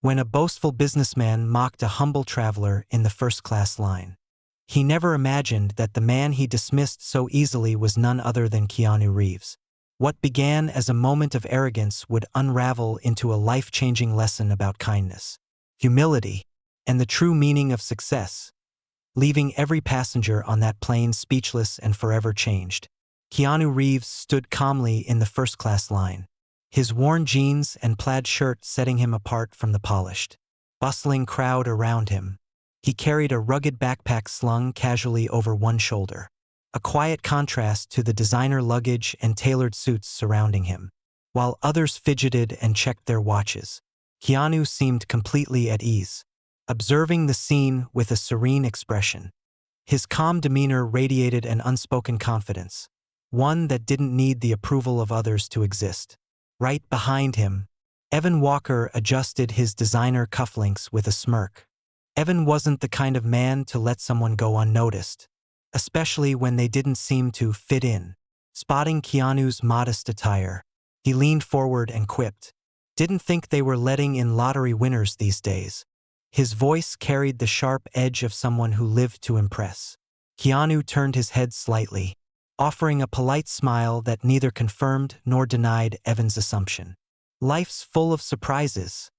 when a boastful businessman mocked a humble traveler in the first-class line. He never imagined that the man he dismissed so easily was none other than Keanu Reeves. What began as a moment of arrogance would unravel into a life-changing lesson about kindness, humility, and the true meaning of success, leaving every passenger on that plane speechless and forever changed. Keanu Reeves stood calmly in the first-class line, his worn jeans and plaid shirt setting him apart from the polished, bustling crowd around him. He carried a rugged backpack slung casually over one shoulder, a quiet contrast to the designer luggage and tailored suits surrounding him. While others fidgeted and checked their watches, Keanu seemed completely at ease, observing the scene with a serene expression. His calm demeanor radiated an unspoken confidence, one that didn't need the approval of others to exist. Right behind him, Evan Walker adjusted his designer cufflinks with a smirk. Evan wasn't the kind of man to let someone go unnoticed, especially when they didn't seem to fit in. Spotting Keanu's modest attire, he leaned forward and quipped, "Didn't think they were letting in lottery winners these days." His voice carried the sharp edge of someone who lived to impress. Keanu turned his head slightly, offering a polite smile that neither confirmed nor denied Evan's assumption. "Life's full of surprises,"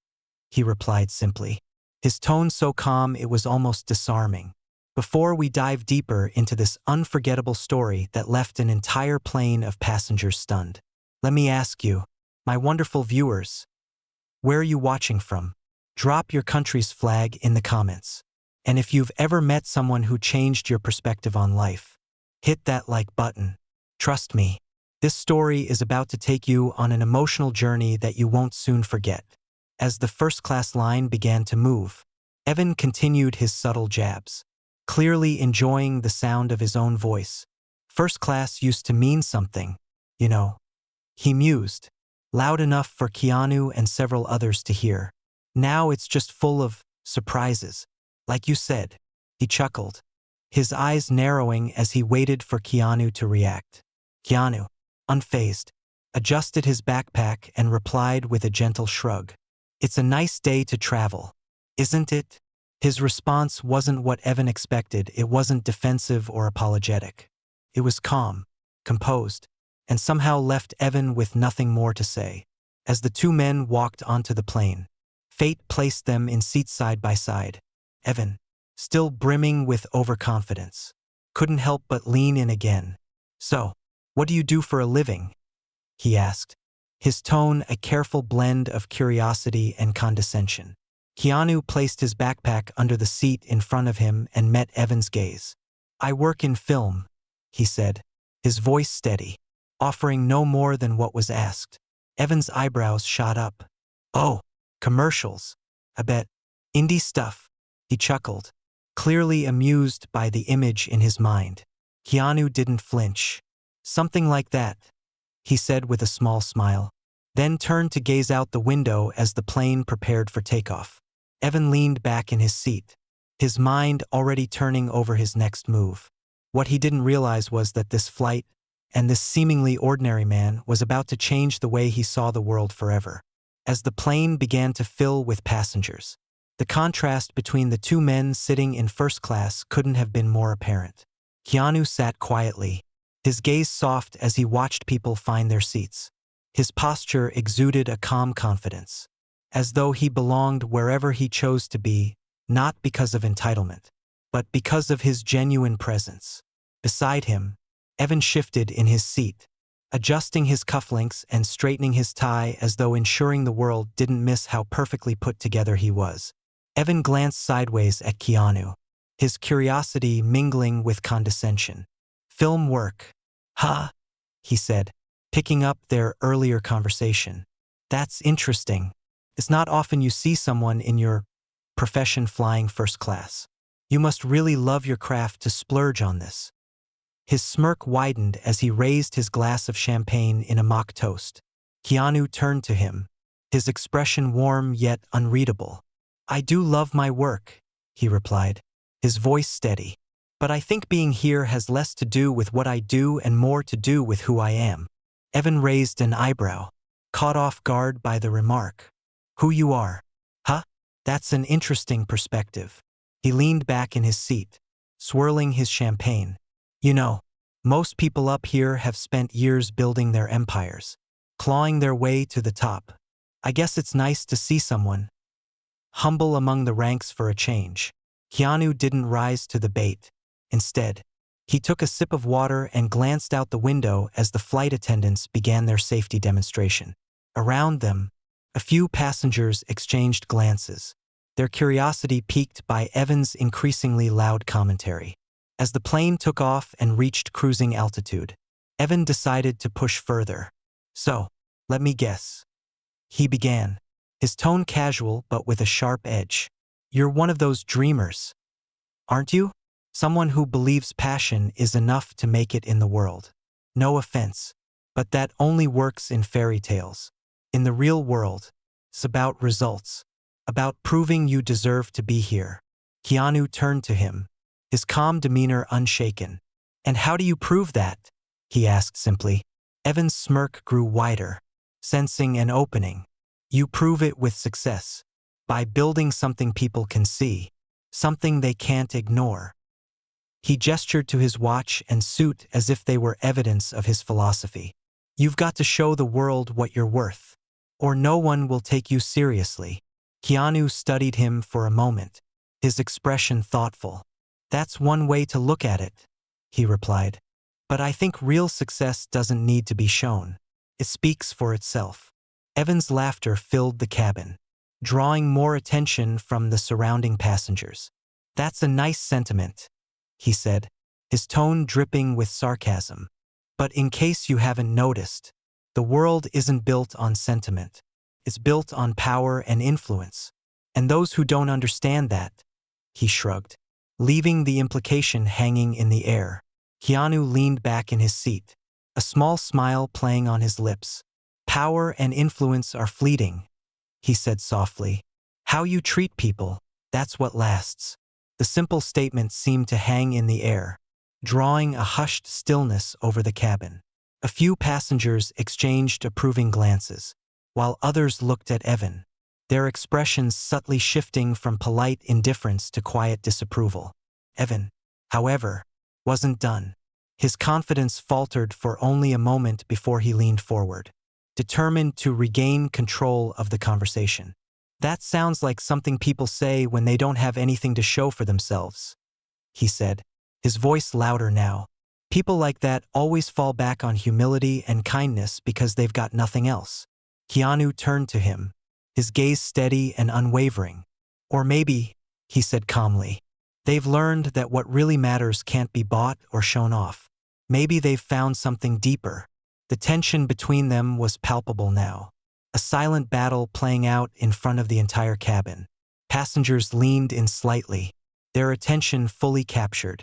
he replied simply, his tone so calm it was almost disarming. Before we dive deeper into this unforgettable story that left an entire plane of passengers stunned, let me ask you, my wonderful viewers, where are you watching from? Drop your country's flag in the comments. And if you've ever met someone who changed your perspective on life, hit that like button. Trust me, this story is about to take you on an emotional journey that you won't soon forget. As the first-class line began to move, Evan continued his subtle jabs, clearly enjoying the sound of his own voice. "First class used to mean something, you know," he mused, loud enough for Keanu and several others to hear. "Now it's just full of surprises. Like you said," he chuckled, his eyes narrowing as he waited for Keanu to react. Keanu, unfazed, adjusted his backpack and replied with a gentle shrug. "It's a nice day to travel, isn't it?" His response wasn't what Evan expected. It wasn't defensive or apologetic. It was calm, composed, and somehow left Evan with nothing more to say. As the two men walked onto the plane, fate placed them in seats side by side. Evan, still brimming with overconfidence, couldn't help but lean in again. "So, what do you do for a living?" he asked, his tone a careful blend of curiosity and condescension. Keanu placed his backpack under the seat in front of him and met Evan's gaze. "I work in film," he said, his voice steady, offering no more than what was asked. Evan's eyebrows shot up. "Oh, commercials. I bet. Indie stuff," he chuckled, clearly amused by the image in his mind. Keanu didn't flinch. "Something like that," he said with a small smile, then turned to gaze out the window as the plane prepared for takeoff. Evan leaned back in his seat, his mind already turning over his next move. What he didn't realize was that this flight, and this seemingly ordinary man, was about to change the way he saw the world forever. As the plane began to fill with passengers, the contrast between the two men sitting in first class couldn't have been more apparent. Keanu sat quietly, his gaze soft as he watched people find their seats. His posture exuded a calm confidence, as though he belonged wherever he chose to be, not because of entitlement, but because of his genuine presence. Beside him, Evan shifted in his seat, adjusting his cufflinks and straightening his tie as though ensuring the world didn't miss how perfectly put together he was. Evan glanced sideways at Keanu, his curiosity mingling with condescension. "Film work. Huh?" he said, picking up their earlier conversation. "That's interesting. It's not often you see someone in your profession flying first class. You must really love your craft to splurge on this." His smirk widened as he raised his glass of champagne in a mock toast. Keanu turned to him, his expression warm yet unreadable. "I do love my work," he replied, his voice steady. "But I think being here has less to do with what I do and more to do with who I am." Evan raised an eyebrow, caught off guard by the remark. "Who you are? Huh?" That's an interesting perspective. He leaned back in his seat, swirling his champagne. You know, most people up here have spent years building their empires, clawing their way to the top. I guess it's nice to see someone humble among the ranks for a change. Keanu didn't rise to the bait. Instead, he took a sip of water and glanced out the window as the flight attendants began their safety demonstration. Around them, a few passengers exchanged glances, their curiosity piqued by Evan's increasingly loud commentary. As the plane took off and reached cruising altitude, Evan decided to push further. So, let me guess. He began, his tone casual but with a sharp edge. You're one of those dreamers, aren't you? Someone who believes passion is enough to make it in the world. No offense, but that only works in fairy tales. In the real world, it's about results, about proving you deserve to be here. Keanu turned to him, his calm demeanor unshaken. And how do you prove that? He asked simply. Evan's smirk grew wider, sensing an opening. You prove it with success, by building something people can see, something they can't ignore. He gestured to his watch and suit as if they were evidence of his philosophy. You've got to show the world what you're worth, or no one will take you seriously. Keanu studied him for a moment, his expression thoughtful. That's one way to look at it, he replied. But I think real success doesn't need to be shown. It speaks for itself. Evan's laughter filled the cabin, drawing more attention from the surrounding passengers. That's a nice sentiment, he said, his tone dripping with sarcasm. But in case you haven't noticed, the world isn't built on sentiment. It's built on power and influence. And those who don't understand that, he shrugged, leaving the implication hanging in the air. Keanu leaned back in his seat, a small smile playing on his lips. Power and influence are fleeting, he said softly. How you treat people, that's what lasts. The simple statement seemed to hang in the air, drawing a hushed stillness over the cabin. A few passengers exchanged approving glances, while others looked at Evan, their expressions subtly shifting from polite indifference to quiet disapproval. Evan, however, wasn't done. His confidence faltered for only a moment before he leaned forward, determined to regain control of the conversation. That sounds like something people say when they don't have anything to show for themselves, he said, his voice louder now. People like that always fall back on humility and kindness because they've got nothing else. Keanu turned to him, his gaze steady and unwavering. Or maybe, he said calmly, they've learned that what really matters can't be bought or shown off. Maybe they've found something deeper. The tension between them was palpable now, a silent battle playing out in front of the entire cabin. Passengers leaned in slightly, their attention fully captured.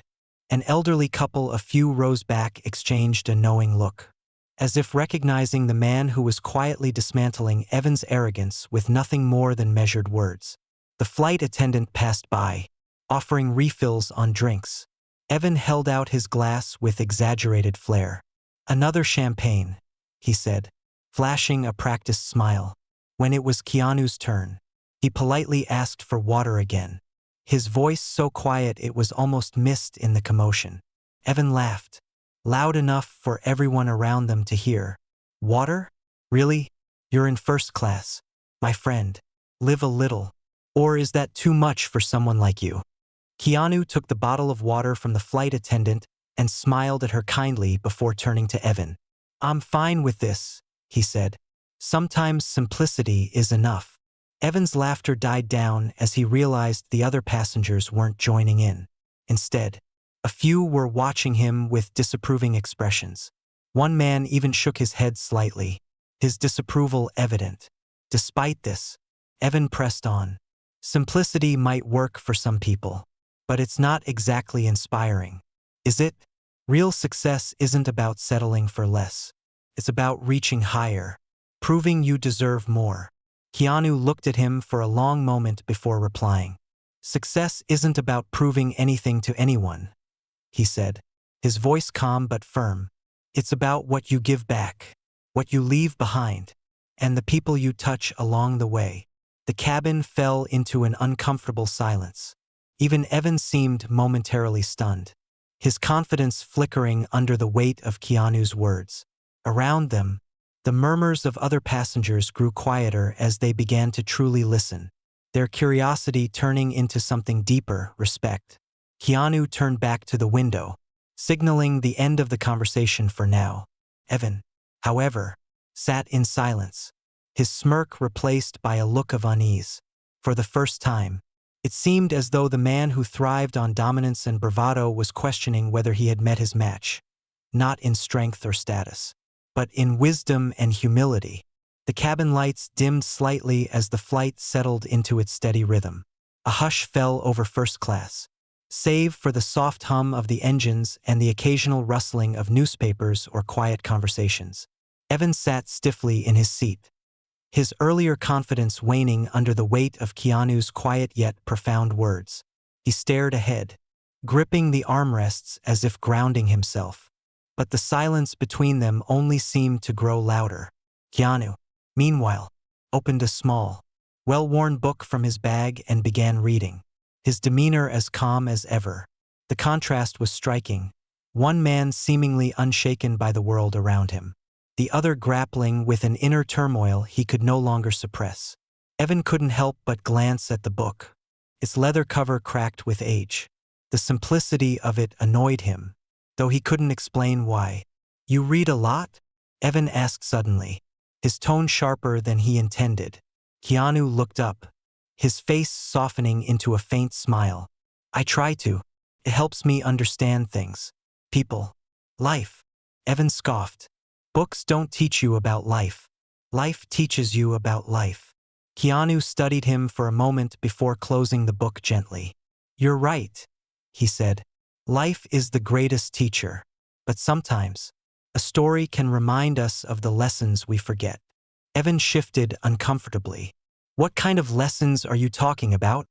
An elderly couple a few rows back exchanged a knowing look, as if recognizing the man who was quietly dismantling Evan's arrogance with nothing more than measured words. The flight attendant passed by, offering refills on drinks. Evan held out his glass with exaggerated flair. Another champagne, he said, flashing a practiced smile. When it was Keanu's turn, he politely asked for water again, his voice so quiet it was almost missed in the commotion. Evan laughed, loud enough for everyone around them to hear. Water? Really? You're in first class, my friend. Live a little. Or is that too much for someone like you? Keanu took the bottle of water from the flight attendant and smiled at her kindly before turning to Evan. I'm fine with this, he said. Sometimes simplicity is enough. Evan's laughter died down as he realized the other passengers weren't joining in. Instead, a few were watching him with disapproving expressions. One man even shook his head slightly, his disapproval evident. Despite this, Evan pressed on. Simplicity might work for some people, but it's not exactly inspiring, is it? Real success isn't about settling for less. It's about reaching higher, proving you deserve more. Keanu looked at him for a long moment before replying. Success isn't about proving anything to anyone, he said, his voice calm but firm. It's about what you give back, what you leave behind, and the people you touch along the way. The cabin fell into an uncomfortable silence. Even Evan seemed momentarily stunned, his confidence flickering under the weight of Keanu's words. Around them, the murmurs of other passengers grew quieter as they began to truly listen, their curiosity turning into something deeper, respect. Keanu turned back to the window, signaling the end of the conversation for now. Evan, however, sat in silence, his smirk replaced by a look of unease. For the first time, it seemed as though the man who thrived on dominance and bravado was questioning whether he had met his match, not in strength or status, but in wisdom and humility. The cabin lights dimmed slightly as the flight settled into its steady rhythm. A hush fell over first class, save for the soft hum of the engines and the occasional rustling of newspapers or quiet conversations. Evan sat stiffly in his seat, his earlier confidence waning under the weight of Keanu's quiet yet profound words. He stared ahead, gripping the armrests as if grounding himself. But the silence between them only seemed to grow louder. Keanu, meanwhile, opened a small, well-worn book from his bag and began reading, his demeanor as calm as ever. The contrast was striking, one man seemingly unshaken by the world around him, the other grappling with an inner turmoil he could no longer suppress. Evan couldn't help but glance at the book, its leather cover cracked with age. The simplicity of it annoyed him, though he couldn't explain why. "You read a lot?" Evan asked suddenly, his tone sharper than he intended. Keanu looked up, his face softening into a faint smile. "I try to. It helps me understand things. People. Life." Evan scoffed. "Books don't teach you about life. Life teaches you about life." Keanu studied him for a moment before closing the book gently. "You're right," he said. "Life is the greatest teacher. But sometimes, a story can remind us of the lessons we forget." Evan shifted uncomfortably. "What kind of lessons are you talking about?"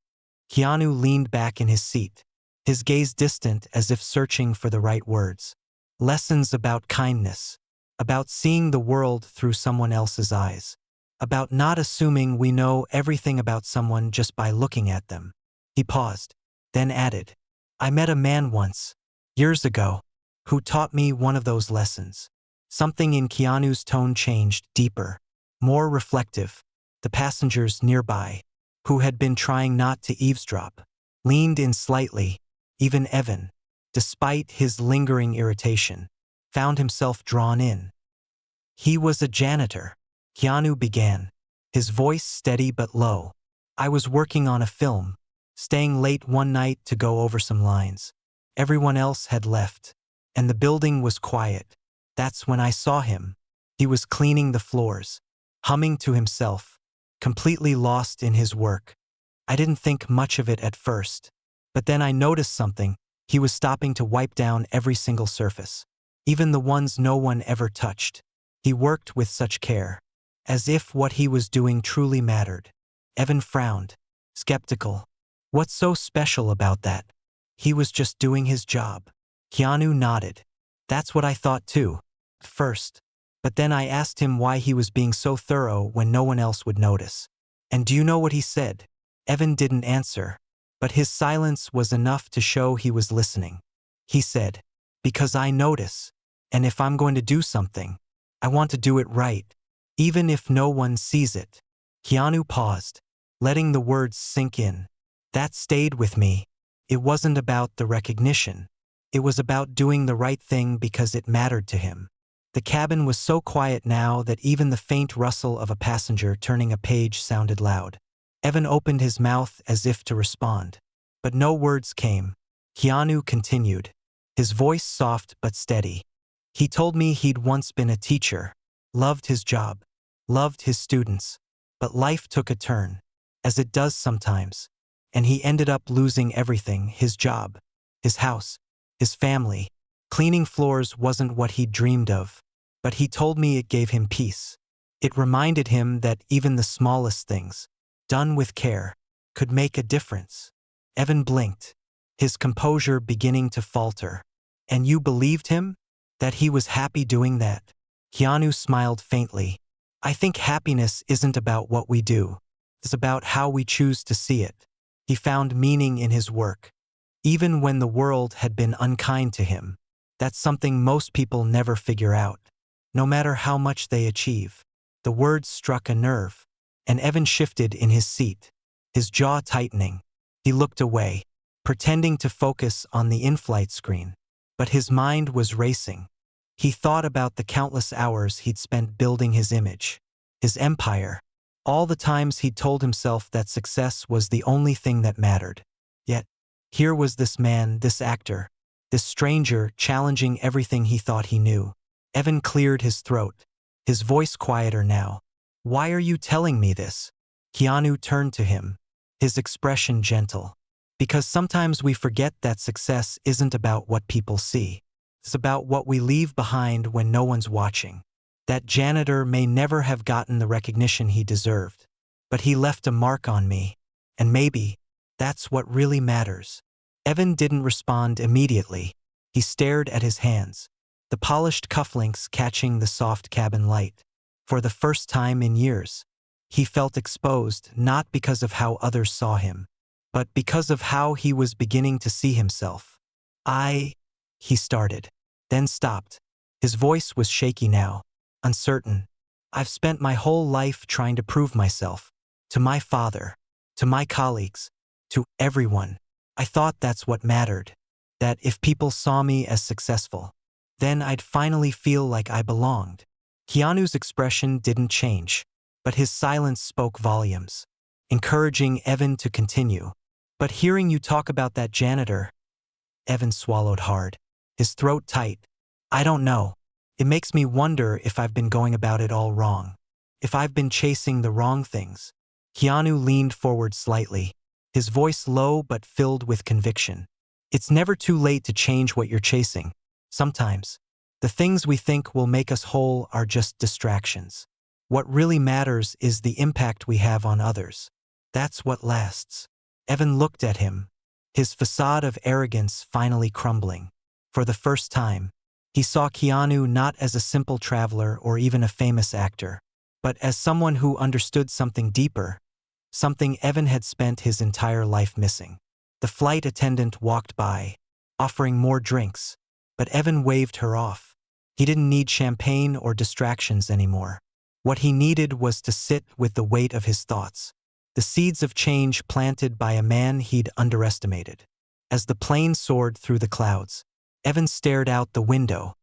Keanu leaned back in his seat, his gaze distant as if searching for the right words. "Lessons about kindness, about seeing the world through someone else's eyes, about not assuming we know everything about someone just by looking at them." He paused, then added, "I met a man once, years ago, who taught me one of those lessons." Something in Keanu's tone changed, deeper, more reflective. The passengers nearby, who had been trying not to eavesdrop, leaned in slightly. Even Evan, despite his lingering irritation, found himself drawn in. "He was a janitor," Keanu began, his voice steady but low. "I was working on a film, staying late one night to go over some lines. Everyone else had left, and the building was quiet. That's when I saw him. He was cleaning the floors, humming to himself, completely lost in his work. I didn't think much of it at first, but then I noticed something. He was stopping to wipe down every single surface, even the ones no one ever touched. He worked with such care, as if what he was doing truly mattered." Evan frowned, skeptical. "What's so special about that?" "He was just doing his job." Keanu nodded. "That's what I thought too, at first. But then I asked him why he was being so thorough when no one else would notice. And do you know what he said?" Evan didn't answer, but his silence was enough to show he was listening. He said, "Because I notice, and if I'm going to do something, I want to do it right, even if no one sees it." Keanu paused, letting the words sink in. That stayed with me. It wasn't about the recognition. It was about doing the right thing because it mattered to him. The cabin was so quiet now that even the faint rustle of a passenger turning a page sounded loud. Evan opened his mouth as if to respond, but no words came. Keanu continued, his voice soft but steady. "He told me he'd once been a teacher, loved his job, loved his students, but life took a turn, as it does sometimes, and he ended up losing everything: his job, his house, his family. Cleaning floors wasn't what he'd dreamed of, but he told me it gave him peace. It reminded him that even the smallest things, done with care, could make a difference." Evan blinked, his composure beginning to falter. "And you believed him? That he was happy doing that?" Keanu smiled faintly. "I think happiness isn't about what we do. It's about how we choose to see it. He found meaning in his work, even when the world had been unkind to him. That's something most people never figure out, no matter how much they achieve. The words struck a nerve, and Evan shifted in his seat, his jaw tightening. He looked away, pretending to focus on the in-flight screen, but his mind was racing. He thought about the countless hours he'd spent building his image, his empire, all the times he'd told himself that success was the only thing that mattered. Yet, here was this man, this actor, this stranger challenging everything he thought he knew. Evan cleared his throat, his voice quieter now. "Why are you telling me this?" Keanu turned to him, his expression gentle. "Because sometimes we forget that success isn't about what people see. It's about what we leave behind when no one's watching. That janitor may never have gotten the recognition he deserved, but he left a mark on me, and maybe that's what really matters." Evan didn't respond immediately. He stared at his hands, the polished cufflinks catching the soft cabin light. For the first time in years, he felt exposed, not because of how others saw him, but because of how he was beginning to see himself. He started, then stopped. His voice was shaky now, uncertain. "I've spent my whole life trying to prove myself, to my father, to my colleagues, to everyone. I thought that's what mattered, that if people saw me as successful, then I'd finally feel like I belonged." Keanu's expression didn't change, but his silence spoke volumes, encouraging Evan to continue. "But hearing you talk about that janitor," Evan swallowed hard, his throat tight. "I don't know. It makes me wonder if I've been going about it all wrong, if I've been chasing the wrong things." Keanu leaned forward slightly, his voice low but filled with conviction. "It's never too late to change what you're chasing. Sometimes, the things we think will make us whole are just distractions. What really matters is the impact we have on others. That's what lasts." Evan looked at him, his facade of arrogance finally crumbling. For the first time, he saw Keanu not as a simple traveler or even a famous actor, but as someone who understood something deeper, something Evan had spent his entire life missing. The flight attendant walked by, offering more drinks, but Evan waved her off. He didn't need champagne or distractions anymore. What he needed was to sit with the weight of his thoughts, the seeds of change planted by a man he'd underestimated. As the plane soared through the clouds, Evan stared out the window,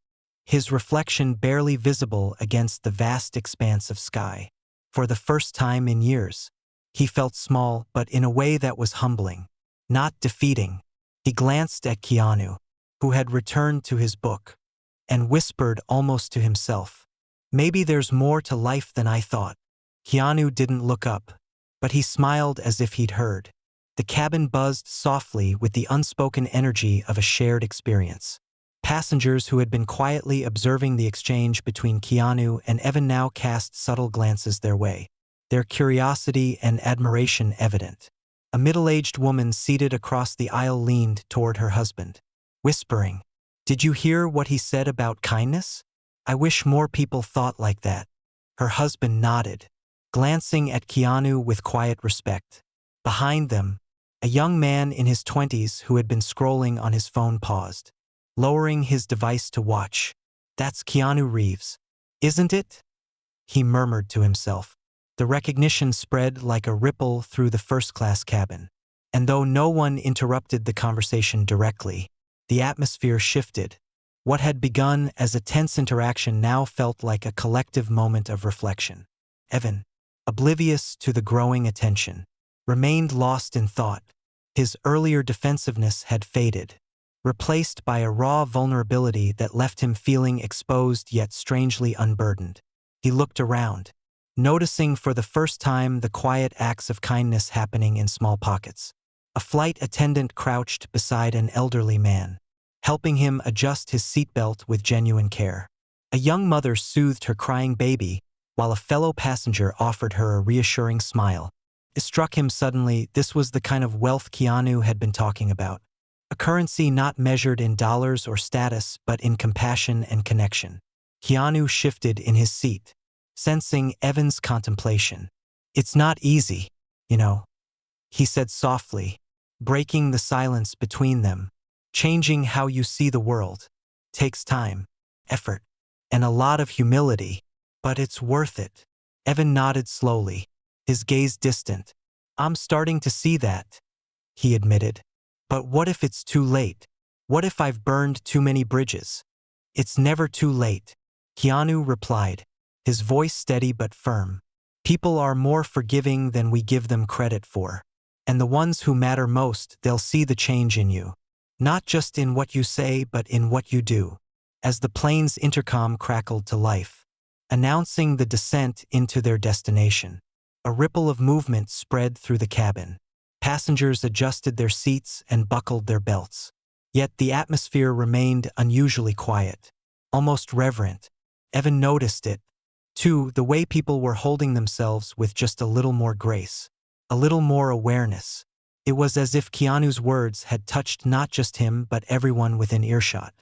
his reflection barely visible against the vast expanse of sky. For the first time in years, he felt small, but in a way that was humbling, not defeating. He glanced at Keanu, who had returned to his book, and whispered almost to himself, "Maybe there's more to life than I thought." Keanu didn't look up, but he smiled as if he'd heard. The cabin buzzed softly with the unspoken energy of a shared experience. Passengers who had been quietly observing the exchange between Keanu and Evan now cast subtle glances their way, their curiosity and admiration evident. A middle-aged woman seated across the aisle leaned toward her husband, whispering, "Did you hear what he said about kindness? I wish more people thought like that." Her husband nodded, glancing at Keanu with quiet respect. Behind them, a young man in his 20s who had been scrolling on his phone paused, lowering his device to watch. "That's Keanu Reeves, isn't it?" he murmured to himself. The recognition spread like a ripple through the first-class cabin, and though no one interrupted the conversation directly, the atmosphere shifted. What had begun as a tense interaction now felt like a collective moment of reflection. Evan, oblivious to the growing attention, remained lost in thought. His earlier defensiveness had faded, replaced by a raw vulnerability that left him feeling exposed yet strangely unburdened. He looked around, noticing for the first time the quiet acts of kindness happening in small pockets. A flight attendant crouched beside an elderly man, helping him adjust his seatbelt with genuine care. A young mother soothed her crying baby, while a fellow passenger offered her a reassuring smile. It struck him suddenly this was the kind of wealth Keanu had been talking about. A currency not measured in dollars or status but in compassion and connection. Keanu shifted in his seat, sensing Evan's contemplation. "It's not easy," You know, he said softly, breaking the silence between them. Changing how you see the world takes time, effort, and a lot of humility, but it's worth it. Evan nodded slowly, his gaze distant. I'm starting to see that, he admitted. But what if it's too late? What if I've burned too many bridges? It's never too late, Keanu replied, his voice steady but firm. People are more forgiving than we give them credit for. And the ones who matter most, they'll see the change in you. Not just in what you say, but in what you do. As the plane's intercom crackled to life, announcing the descent into their destination, a ripple of movement spread through the cabin. Passengers adjusted their seats and buckled their belts. Yet the atmosphere remained unusually quiet, almost reverent. Evan noticed it, too, the way people were holding themselves with just a little more grace, a little more awareness. It was as if Keanu's words had touched not just him but everyone within earshot.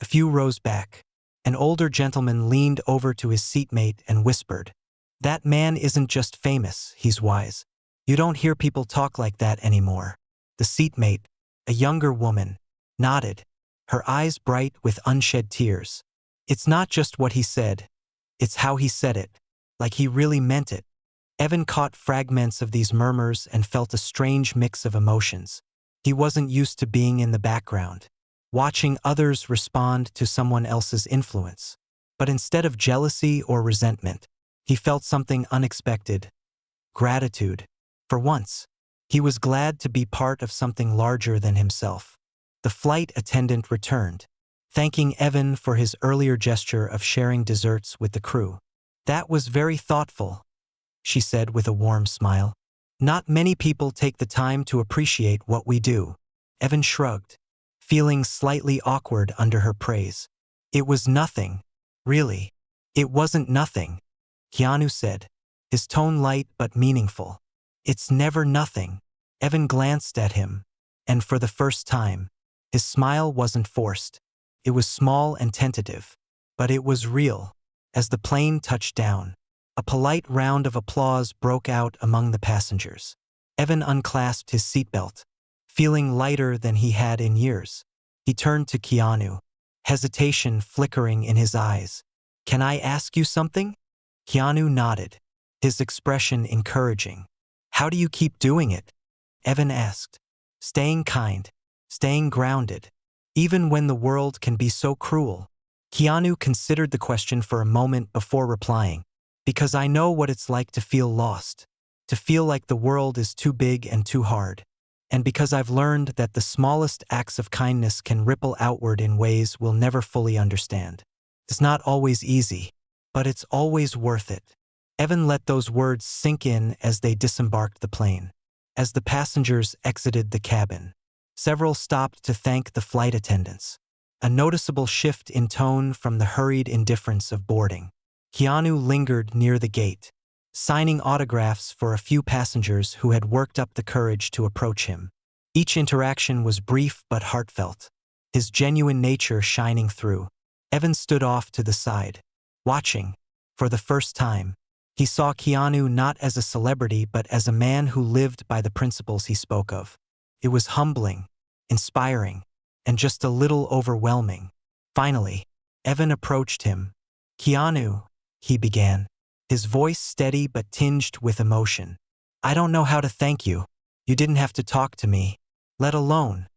A few rows back, an older gentleman leaned over to his seatmate and whispered, "That man isn't just famous, he's wise. You don't hear people talk like that anymore." The seatmate, a younger woman, nodded, her eyes bright with unshed tears. It's not just what he said, it's how he said it, like he really meant it. Evan caught fragments of these murmurs and felt a strange mix of emotions. He wasn't used to being in the background, watching others respond to someone else's influence. But instead of jealousy or resentment, he felt something unexpected: gratitude. For once, he was glad to be part of something larger than himself. The flight attendant returned, thanking Evan for his earlier gesture of sharing desserts with the crew. "That was very thoughtful," she said with a warm smile. "Not many people take the time to appreciate what we do." Evan shrugged, feeling slightly awkward under her praise. "It was nothing, really. It wasn't nothing," Keanu said, his tone light but meaningful. "It's never nothing." Evan glanced at him, and for the first time, his smile wasn't forced. It was small and tentative, but it was real. As the plane touched down, a polite round of applause broke out among the passengers. Evan unclasped his seatbelt, feeling lighter than he had in years. He turned to Keanu, hesitation flickering in his eyes. "Can I ask you something?" Keanu nodded, his expression encouraging. "How do you keep doing it?" Evan asked. "Staying kind, staying grounded, even when the world can be so cruel." Keanu considered the question for a moment before replying. "Because I know what it's like to feel lost, to feel like the world is too big and too hard. And because I've learned that the smallest acts of kindness can ripple outward in ways we'll never fully understand. It's not always easy, but it's always worth it." Evan let those words sink in as they disembarked the plane. As the passengers exited the cabin, several stopped to thank the flight attendants, a noticeable shift in tone from the hurried indifference of boarding. Keanu lingered near the gate, signing autographs for a few passengers who had worked up the courage to approach him. Each interaction was brief but heartfelt, his genuine nature shining through. Evan stood off to the side, watching. For the first time, he saw Keanu not as a celebrity but as a man who lived by the principles he spoke of. It was humbling, inspiring, and just a little overwhelming. Finally, Evan approached him. "Keanu," he began, his voice steady but tinged with emotion. "I don't know how to thank you. You didn't have to talk to me, let alone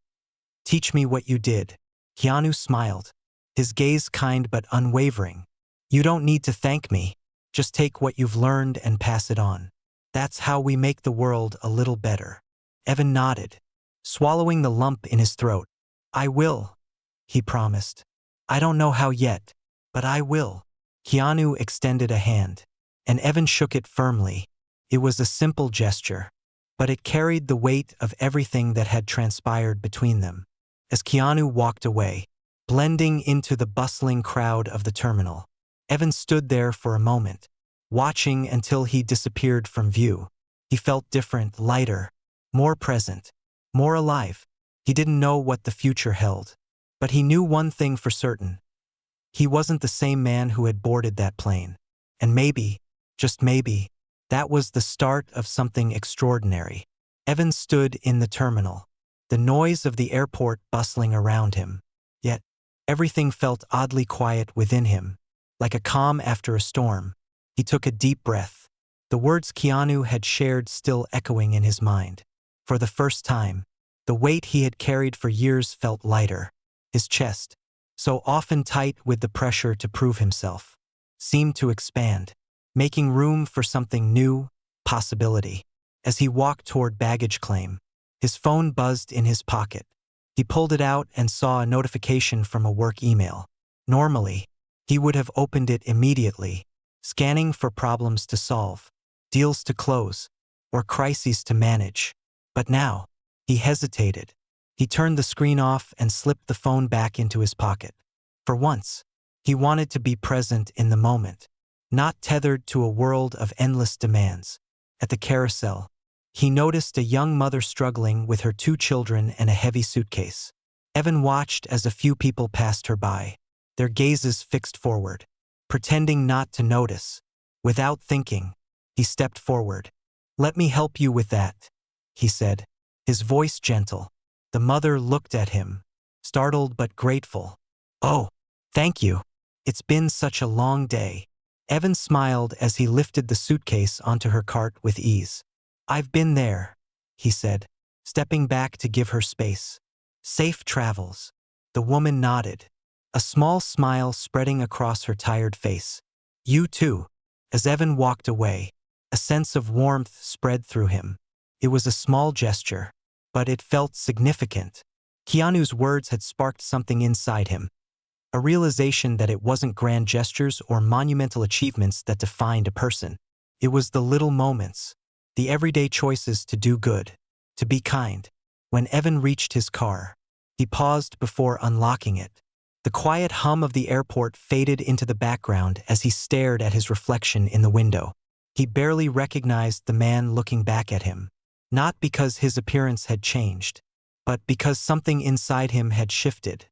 teach me what you did." Keanu smiled, his gaze kind but unwavering. "You don't need to thank me. Just take what you've learned and pass it on. That's how we make the world a little better." Evan nodded, swallowing the lump in his throat. "I will," he promised. "I don't know how yet, but I will." Keanu extended a hand, and Evan shook it firmly. It was a simple gesture, but it carried the weight of everything that had transpired between them. As Keanu walked away, blending into the bustling crowd of the terminal, Evan stood there for a moment, watching until he disappeared from view. He felt different, lighter, more present, more alive. He didn't know what the future held, but he knew one thing for certain. He wasn't the same man who had boarded that plane. And maybe, just maybe, That was the start of something extraordinary. Evan stood in the terminal, the noise of the airport bustling around him. Yet, everything felt oddly quiet within him, like a calm after a storm. He took a deep breath, the words Keanu had shared still echoing in his mind. For the first time, the weight he had carried for years felt lighter. His chest, so often tight with the pressure to prove himself, seemed to expand, making room for something new, possibility. As he walked toward baggage claim, his phone buzzed in his pocket. He pulled it out and saw a notification from a work email. Normally, he would have opened it immediately, scanning for problems to solve, deals to close, or crises to manage. But now, he hesitated. He turned the screen off and slipped the phone back into his pocket. For once, he wanted to be present in the moment, not tethered to a world of endless demands. At the carousel, he noticed a young mother struggling with her 2 children and a heavy suitcase. Evan watched as a few people passed her by, their gazes fixed forward, pretending not to notice. Without thinking, he stepped forward. "Let me help you with that," he said, his voice gentle. The mother looked at him, startled but grateful. "Oh, thank you. It's been such a long day." Evan smiled as he lifted the suitcase onto her cart with ease. "I've been there," he said, stepping back to give her space. "Safe travels." The woman nodded, a small smile spreading across her tired face. "You too." As Evan walked away, a sense of warmth spread through him. It was a small gesture, but it felt significant. Keanu's words had sparked something inside him, a realization that it wasn't grand gestures or monumental achievements that defined a person. It was the little moments, the everyday choices to do good, to be kind. When Evan reached his car, he paused before unlocking it. The quiet hum of the airport faded into the background as he stared at his reflection in the window. He barely recognized the man looking back at him, not because his appearance had changed, but because something inside him had shifted.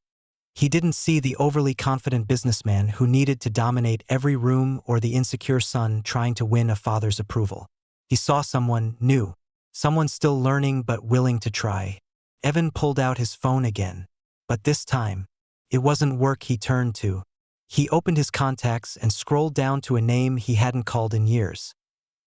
He didn't see the overly confident businessman who needed to dominate every room or the insecure son trying to win a father's approval. He saw someone new, someone still learning but willing to try. Evan pulled out his phone again, but this time, it wasn't work he turned to. He opened his contacts and scrolled down to a name he hadn't called in years.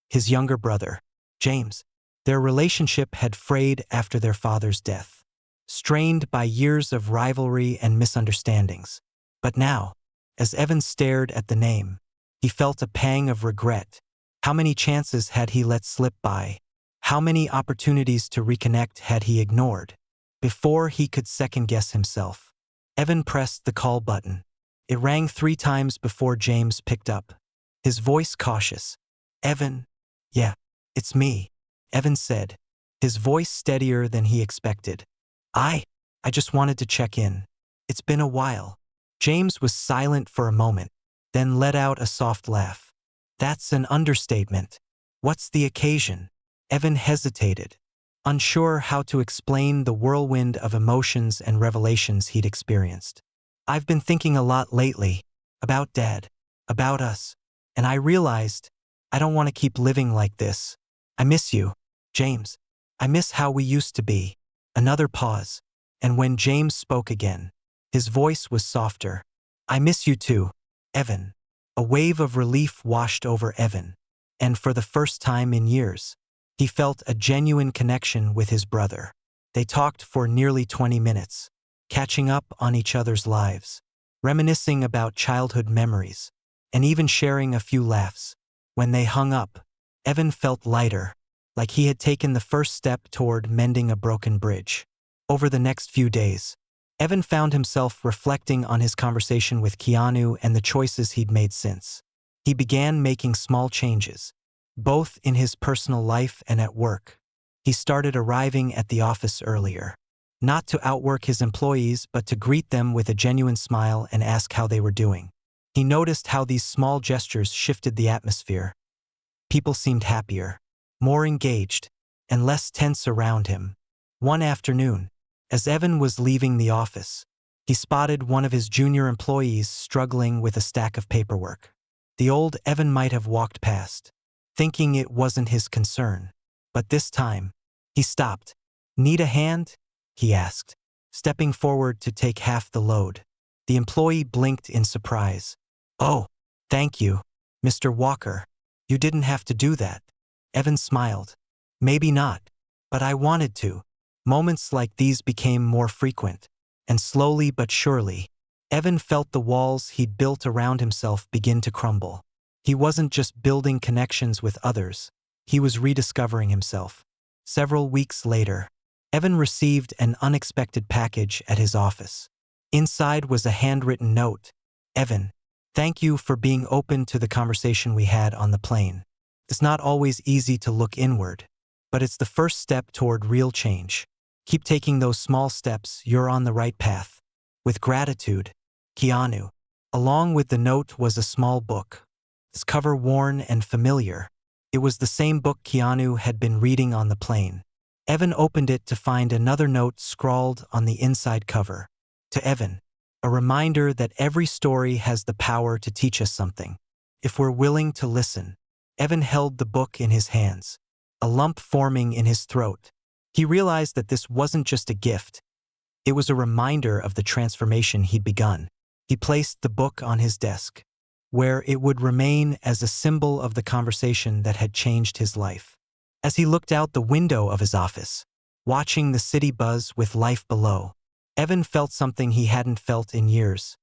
His younger brother, James. Their relationship had frayed after their father's death, strained by years of rivalry and misunderstandings. But now, as Evan stared at the name, he felt a pang of regret. How many chances had he let slip by? How many opportunities to reconnect had he ignored? Before he could second-guess himself, Evan pressed the call button. It rang 3 times before James picked up, his voice cautious. "Evan?" "Yeah, it's me," Evan said, his voice steadier than he expected. I just wanted to check in. It's been a while." James was silent for a moment, then let out a soft laugh. "That's an understatement. What's the occasion?" Evan hesitated, unsure how to explain the whirlwind of emotions and revelations he'd experienced. "I've been thinking a lot lately, about Dad, about us, and I realized I don't want to keep living like this. I miss you, James. I miss how we used to be." Another pause, and when James spoke again, his voice was softer. "I miss you too, Evan." A wave of relief washed over Evan, and for the first time in years, he felt a genuine connection with his brother. They talked for nearly 20 minutes, catching up on each other's lives, reminiscing about childhood memories, and even sharing a few laughs. When they hung up, Evan felt lighter, like he had taken the first step toward mending a broken bridge. Over the next few days, Evan found himself reflecting on his conversation with Keanu and the choices he'd made since. He began making small changes, both in his personal life and at work. He started arriving at the office earlier, not to outwork his employees but to greet them with a genuine smile and ask how they were doing. He noticed how these small gestures shifted the atmosphere. People seemed happier, more engaged, and less tense around him. One afternoon, as Evan was leaving the office, he spotted one of his junior employees struggling with a stack of paperwork. The old Evan might have walked past, thinking it wasn't his concern. But this time, he stopped. "Need a hand?" he asked, stepping forward to take half the load. The employee blinked in surprise. "Oh, thank you, Mr. Walker. You didn't have to do that." Evan smiled. "Maybe not, but I wanted to." Moments like these became more frequent, and slowly but surely, Evan felt the walls he'd built around himself begin to crumble. He wasn't just building connections with others, he was rediscovering himself. Several weeks later, Evan received an unexpected package at his office. Inside was a handwritten note. "Evan, thank you for being open to the conversation we had on the plane. It's not always easy to look inward, but it's the first step toward real change. Keep taking those small steps, you're on the right path. With gratitude, Keanu." Along with the note was a small book, its cover worn and familiar. It was the same book Keanu had been reading on the plane. Evan opened it to find another note scrawled on the inside cover. "To Evan, a reminder that every story has the power to teach us something, if we're willing to listen." Evan held the book in his hands, a lump forming in his throat. He realized that this wasn't just a gift. It was a reminder of the transformation he'd begun. He placed the book on his desk, where it would remain as a symbol of the conversation that had changed his life. As he looked out the window of his office, watching the city buzz with life below, Evan felt something he hadn't felt in years: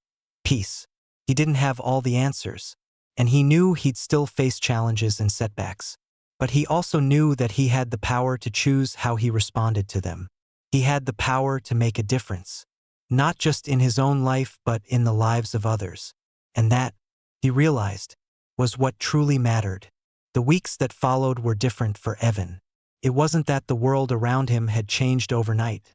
peace. He didn't have all the answers, and he knew he'd still face challenges and setbacks. But he also knew that he had the power to choose how he responded to them. He had the power to make a difference, not just in his own life but in the lives of others. And that, he realized, was what truly mattered. The weeks that followed were different for Evan. It wasn't that the world around him had changed overnight.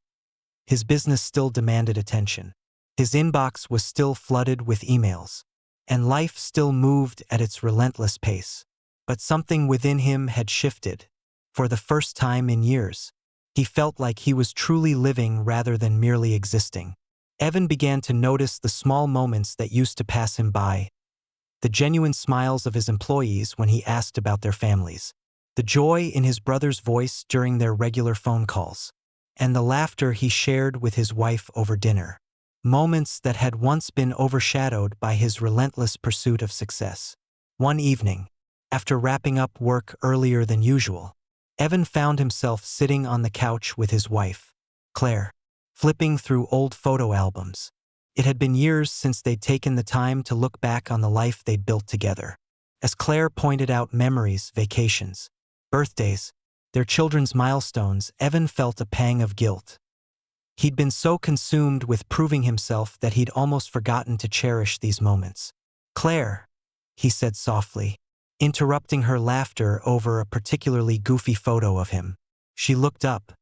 His business still demanded attention. His inbox was still flooded with emails, and life still moved at its relentless pace. But something within him had shifted. For the first time in years, he felt like he was truly living rather than merely existing. Evan began to notice the small moments that used to pass him by: the genuine smiles of his employees when he asked about their families, the joy in his brother's voice during their regular phone calls, and the laughter he shared with his wife over dinner. Moments that had once been overshadowed by his relentless pursuit of success. One evening, after wrapping up work earlier than usual, Evan found himself sitting on the couch with his wife, Claire, flipping through old photo albums. It had been years since they'd taken the time to look back on the life they'd built together. As Claire pointed out memories, vacations, birthdays, their children's milestones, Evan felt a pang of guilt. He'd been so consumed with proving himself that he'd almost forgotten to cherish these moments. "Claire," he said softly, interrupting her laughter over a particularly goofy photo of him. She looked up,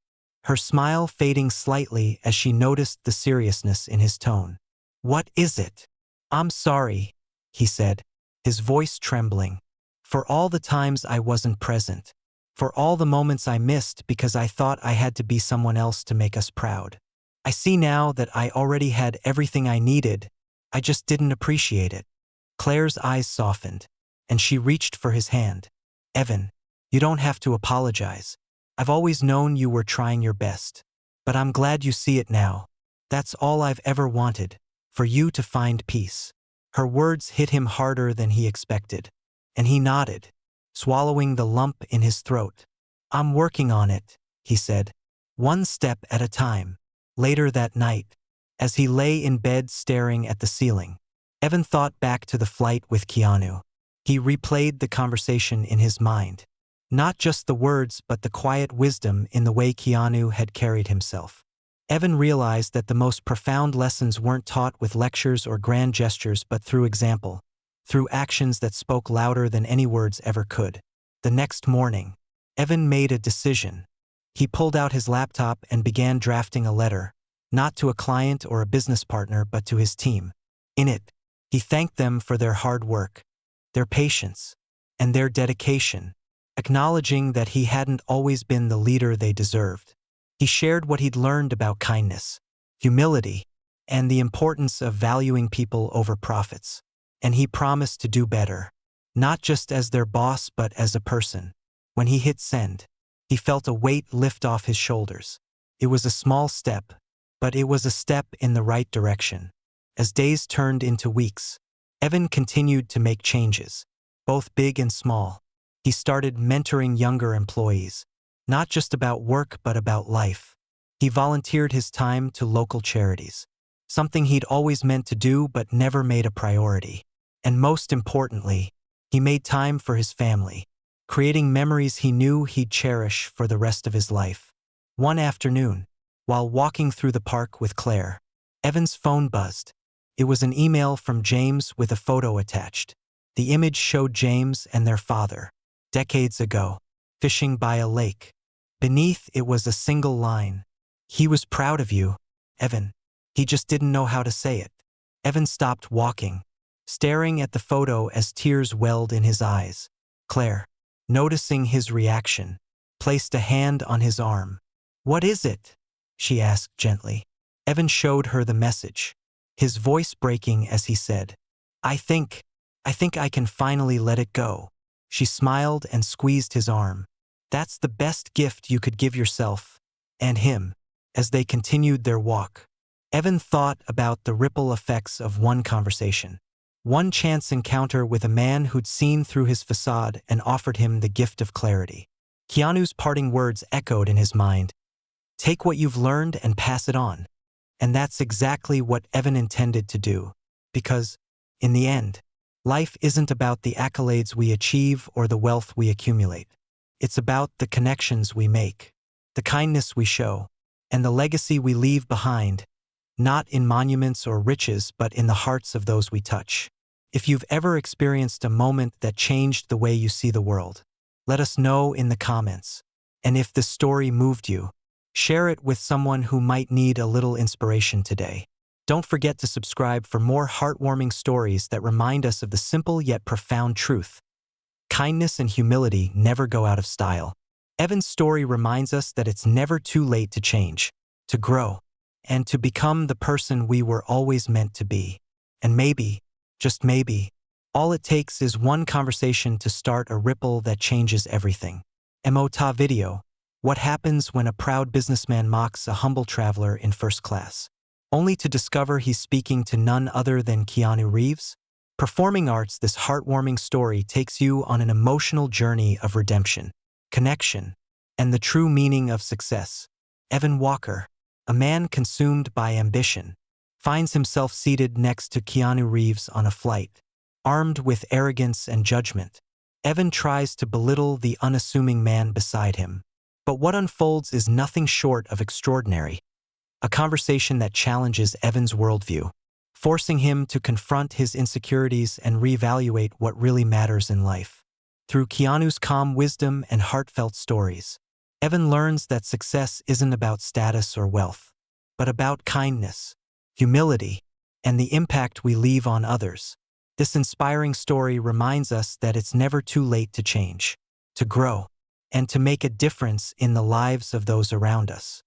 her smile fading slightly as she noticed the seriousness in his tone. "What is it?" "I'm sorry," he said, his voice trembling, "for all the times I wasn't present, for all the moments I missed because I thought I had to be someone else to make us proud. I see now that I already had everything I needed, I just didn't appreciate it." Claire's eyes softened, and she reached for his hand. "Evan, you don't have to apologize. I've always known you were trying your best. But I'm glad you see it now. That's all I've ever wanted, for you to find peace." Her words hit him harder than he expected, and he nodded, swallowing the lump in his throat. "I'm working on it," he said, "one step at a time." Later that night, as he lay in bed staring at the ceiling, Evan thought back to the flight with Keanu. He replayed the conversation in his mind. Not just the words but the quiet wisdom in the way Keanu had carried himself. Evan realized that the most profound lessons weren't taught with lectures or grand gestures but through example, through actions that spoke louder than any words ever could. The next morning, Evan made a decision. He pulled out his laptop and began drafting a letter, not to a client or a business partner but to his team. In it, he thanked them for their hard work, their patience, and their dedication, acknowledging that he hadn't always been the leader they deserved. He shared what he'd learned about kindness, humility, and the importance of valuing people over profits. And he promised to do better. not just as their boss but as a person. When he hit send, he felt a weight lift off his shoulders. It was a small step, but it was a step in the right direction. As days turned into weeks, Evan continued to make changes, both big and small. He started mentoring younger employees, not just about work but about life. He volunteered his time to local charities, something he'd always meant to do but never made a priority. And most importantly, he made time for his family, creating memories he knew he'd cherish for the rest of his life. One afternoon, while walking through the park with Claire, Evan's phone buzzed. It was an email from James with a photo attached. The image showed James and their father, decades ago, fishing by a lake. Beneath it was a single line. "He was proud of you, Evan. He just didn't know how to say it." Evan stopped walking, staring at the photo as tears welled in his eyes. Claire, noticing his reaction, placed a hand on his arm. "What is it?" she asked gently. Evan showed her the message, his voice breaking as he said, I think I can finally let it go." She smiled and squeezed his arm. "That's the best gift you could give yourself and him." As they continued their walk, Evan thought about the ripple effects of one conversation. One chance encounter with a man who'd seen through his facade and offered him the gift of clarity. Keanu's parting words echoed in his mind. "Take what you've learned and pass it on." And that's exactly what Evan intended to do. Because, in the end, life isn't about the accolades we achieve or the wealth we accumulate. It's about the connections we make, the kindness we show, and the legacy we leave behind, not in monuments or riches but in the hearts of those we touch. If you've ever experienced a moment that changed the way you see the world, let us know in the comments. And if this story moved you, share it with someone who might need a little inspiration today. Don't forget to subscribe for more heartwarming stories that remind us of the simple yet profound truth. Kindness and humility never go out of style. Evan's story reminds us that it's never too late to change, to grow, and to become the person we were always meant to be. And maybe, just maybe, all it takes is one conversation to start a ripple that changes everything. Emota video. What happens when a proud businessman mocks a humble traveler in first class, only to discover he's speaking to none other than Keanu Reeves? Performing arts, this heartwarming story takes you on an emotional journey of redemption, connection, and the true meaning of success. Evan Walker, a man consumed by ambition, finds himself seated next to Keanu Reeves on a flight. Armed with arrogance and judgment, Evan tries to belittle the unassuming man beside him. But what unfolds is nothing short of extraordinary. A conversation that challenges Evan's worldview, forcing him to confront his insecurities and reevaluate what really matters in life. Through Keanu's calm wisdom and heartfelt stories, Evan learns that success isn't about status or wealth, but about kindness, humility, and the impact we leave on others. This inspiring story reminds us that it's never too late to change, to grow, and to make a difference in the lives of those around us.